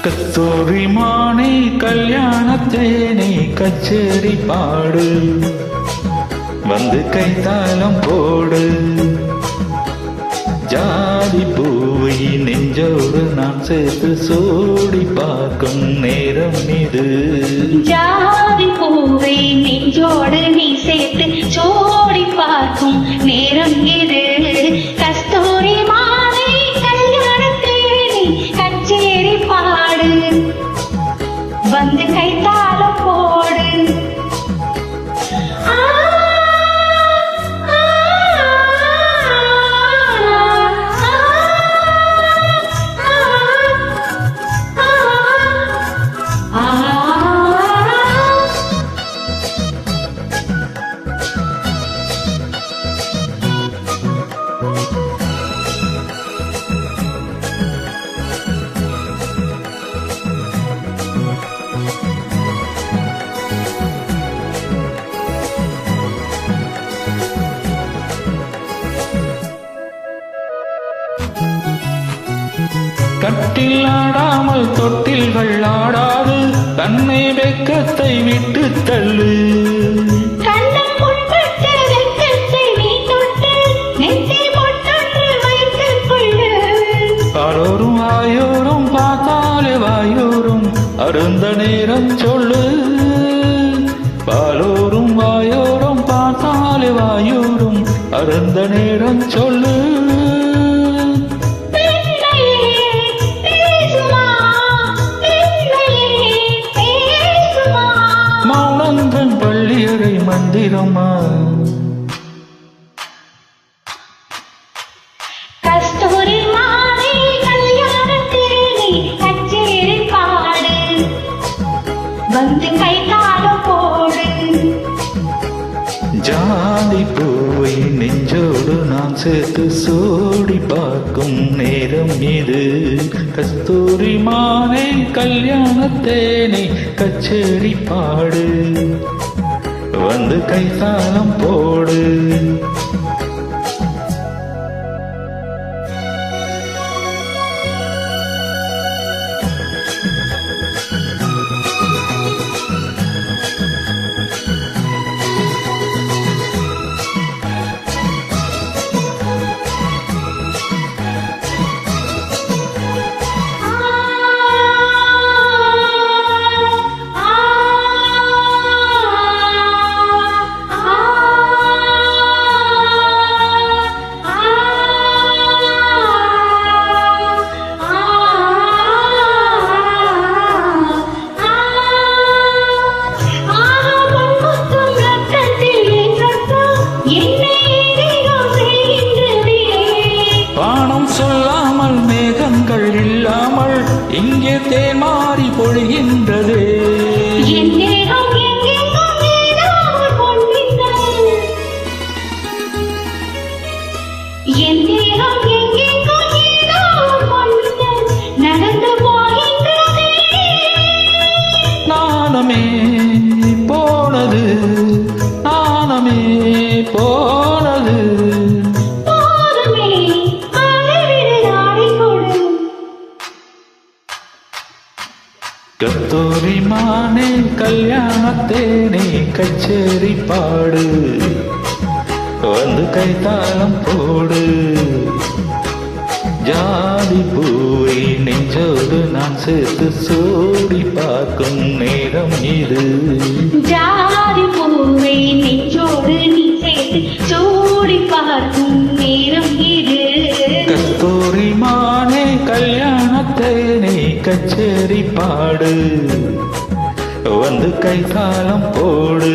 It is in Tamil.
கஸ்தூரி மானே கல்யாணத்தேனே கச்சேரி பாடு வந்து கைத்தாளம் போடு ஜாதி பூவை நெஞ்சோடு நான் சேர்த்து சோடி பார்க்கும் நேரம் இது ஜாதி பூவை நெஞ்சோடு நீ சேர்த்து சோடி பார்க்கும் நேரம் இது கஸ்தூரி மாலை கல்யாணத்தேனே கச்சேரி பாடு வந்து கைத்தாளம் போடு கட்டில் ஆடாமல் தொட்டில்கள் ஆடாது தன்னை வெக்கத்தை விட்டு தள்ளு பாலோரும் வாயோரும் பார்த்தாலே வாயோரும் அருந்த நேரம் சொல்லு பாலோரும் வாயோரும் பார்த்தாலே வாயோரும் அருந்த நேரம் சொல்லு மௌனங்கள் பள்ளியறை மந்திரமா கஸ்தூரி மாலை கல்யாணத்தேனே கச்சேரி பாடு வந்து கைத்தாளம் போடு ஜாதி பூவை நெஞ்சோடு நான் சேர்த்து சோடி பார்க்கும் நேரம் இது கஸ்தூரி மாலை கல்யாணத்தேனே கச்சேரி பாடு வந்து கைத்தாளம் போடு சொல்லாமல் மேகங்கள் இல்லாமல் இங்கே தேமாறி பொழிகின்றது நாணமே போனது நாணமே போனது கஸ்தூரி மானே கல்யாணத்தேனே கச்சேரி பாடு வந்து கைத்தாளம் போடு ஜாதி பூவை நெஞ்சோடு நான் சேர்த்து சோடி பார்க்கும் நேரம் இது ஜாதி பூவை நெஞ்சோடு நீ சேர்த்து சோடி பார்க்கும் நேரம் இது கஸ்தூரி மானே கல்யாணத்தேனே கச்சேரி பாடு வந்து கைத்தாளம் போடு